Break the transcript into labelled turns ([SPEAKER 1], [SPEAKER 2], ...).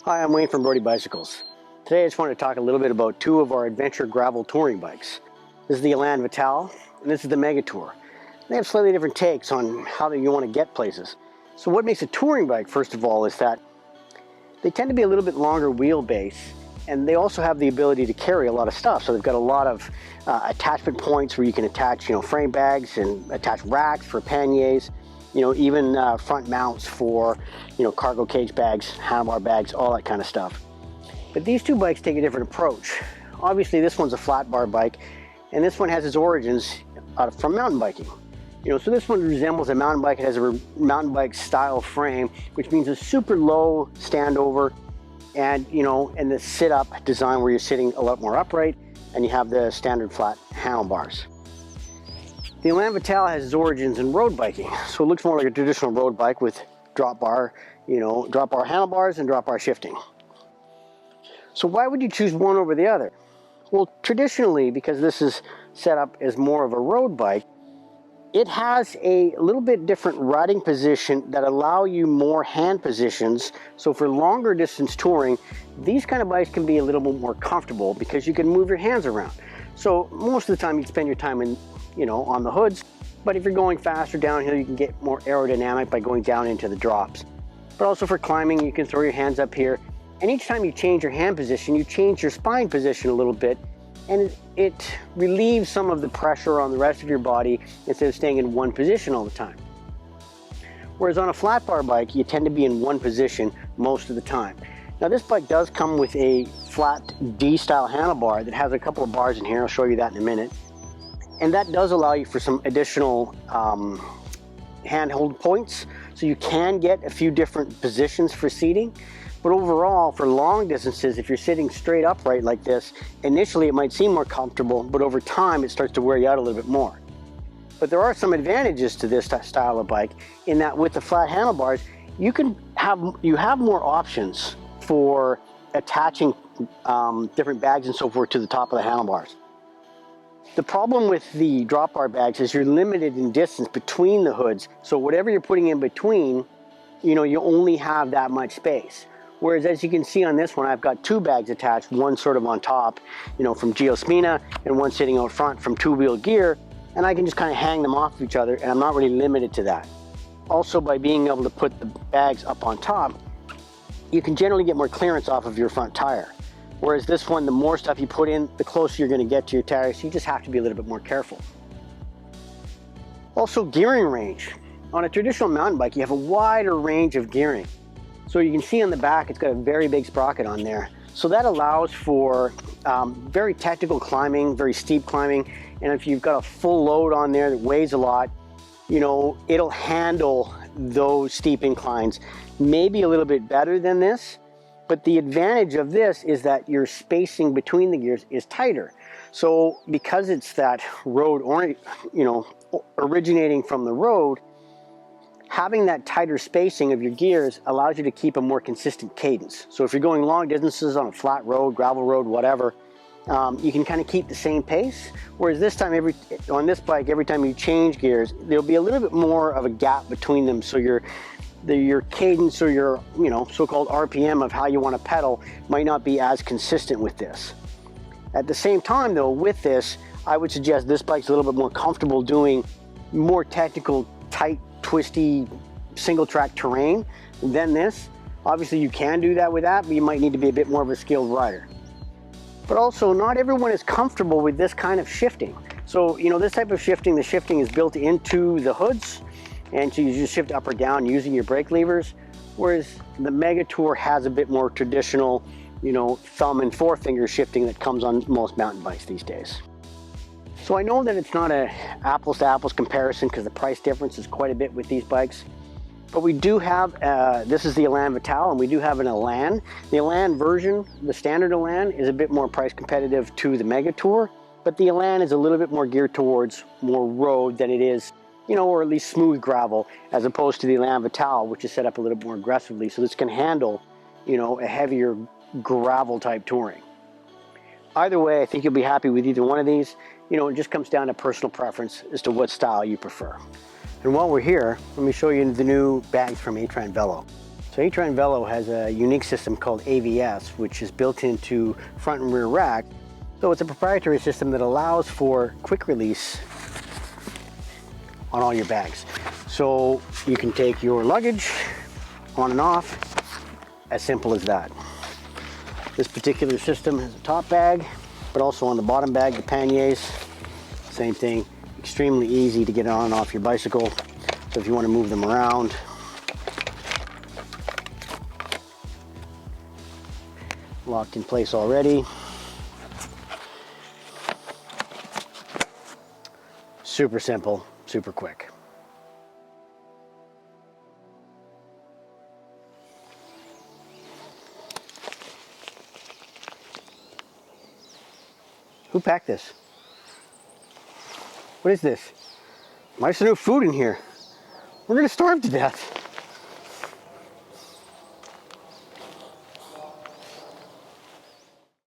[SPEAKER 1] Hi, I'm Wayne from Brody Bicycles. Today I just want to talk a little bit about two of our adventure gravel touring bikes. This is the Elan Vital and this is the Megatour. They have slightly different takes on how you want to get places. So what makes a touring bike, first of all, is that they tend to be a little bit longer wheelbase, and they also have the ability to carry a lot of stuff. So they've got a lot of attachment points where you can attach, frame bags and attach racks for panniers. Even front mounts for, cargo cage bags, handlebar bags, all that kind of stuff. But these two bikes take a different approach. Obviously, this one's a flat bar bike, and this one has its origins from mountain biking. So this one resembles a mountain bike. It has a mountain bike style frame, which means a super low standover, and and the sit-up design where you're sitting a lot more upright, and you have the standard flat handlebars. The Elan Vital has its origins in road biking, so it looks more like a traditional road bike with drop bar handlebars and drop bar shifting. So why would you choose one over the other? Well, traditionally, because this is set up as more of a road bike, it has a little bit different riding position that allow you more hand positions. So for longer distance touring, these kind of bikes can be a little bit more comfortable because you can move your hands around. So most of the time you spend your time on the hoods, but if you're going faster downhill, you can get more aerodynamic by going down into the drops. But also for climbing, you can throw your hands up here, and each time you change your hand position, you change your spine position a little bit, and it relieves some of the pressure on the rest of your body instead of staying in one position all the time. Whereas on a flat bar bike, you tend to be in one position most of the time. Now this bike does come with a flat D-style handlebar that has a couple of bars in here. I'll show you that in a minute. And that does allow you for some additional handhold points, so you can get a few different positions for seating. But overall, for long distances, if you're sitting straight upright like this, initially it might seem more comfortable, but over time it starts to wear you out a little bit more. But there are some advantages to this style of bike in that with the flat handlebars, you have more options for attaching different bags and so forth to the top of the handlebars. The problem with the drop bar bags is you're limited in distance between the hoods. So whatever you're putting in between, you only have that much space. Whereas as you can see on this one, I've got two bags attached, one sort of on top, from Geospina, and one sitting out front from Two Wheel Gear, and I can just kind of hang them off of each other, and I'm not really limited to that. Also, by being able to put the bags up on top, you can generally get more clearance off of your front tire. Whereas this one, the more stuff you put in, the closer you're going to get to your tires, so you just have to be a little bit more careful. Also, gearing range. On a traditional mountain bike, you have a wider range of gearing. So you can see on the back, it's got a very big sprocket on there. So that allows for very technical climbing, very steep climbing. And if you've got a full load on there that weighs a lot, it'll handle those steep inclines maybe a little bit better than this. But the advantage of this is that your spacing between the gears is tighter. So because it's that road, originating from the road, having that tighter spacing of your gears allows you to keep a more consistent cadence. So if you're going long distances on a flat road, gravel road, whatever, you can kind of keep the same pace. Whereas this time, on this bike, every time you change gears, there'll be a little bit more of a gap between them. So your cadence or your so-called RPM of how you want to pedal might not be as consistent with this. At the same time though, with this, I would suggest this bike's a little bit more comfortable doing more technical, tight, twisty, single track terrain than this. Obviously you can do that with that, but you might need to be a bit more of a skilled rider. But also, not everyone is comfortable with this kind of shifting. So, this type of shifting, the shifting is built into the hoods, and so you just shift up or down using your brake levers, whereas the Megatour has a bit more traditional, thumb and forefinger shifting that comes on most mountain bikes these days. So I know that it's not a apples to apples comparison because the price difference is quite a bit with these bikes, but we do have, this is the Elan Vital, and we do have an Elan. The Elan version, the standard Elan, is a bit more price competitive to the Megatour, but the Elan is a little bit more geared towards more road than it is, or at least smooth gravel, as opposed to the Elan Vital, which is set up a little more aggressively, so this can handle, a heavier gravel type touring. Either way, I think you'll be happy with either one of these. It just comes down to personal preference as to what style you prefer. And while we're here, let me show you the new bags from Velo. So Elan Velo has a unique system called AVS, which is built into front and rear rack. So it's a proprietary system that allows for quick release on all your bags. So you can take your luggage on and off, as simple as that. This particular system has a top bag, but also on the bottom bag, the panniers, same thing. Extremely easy to get on and off your bicycle. So if you want to move them around, locked in place already. Super simple, super quick. Who packed this? What is this? Why is there no food in here? We're gonna starve to death.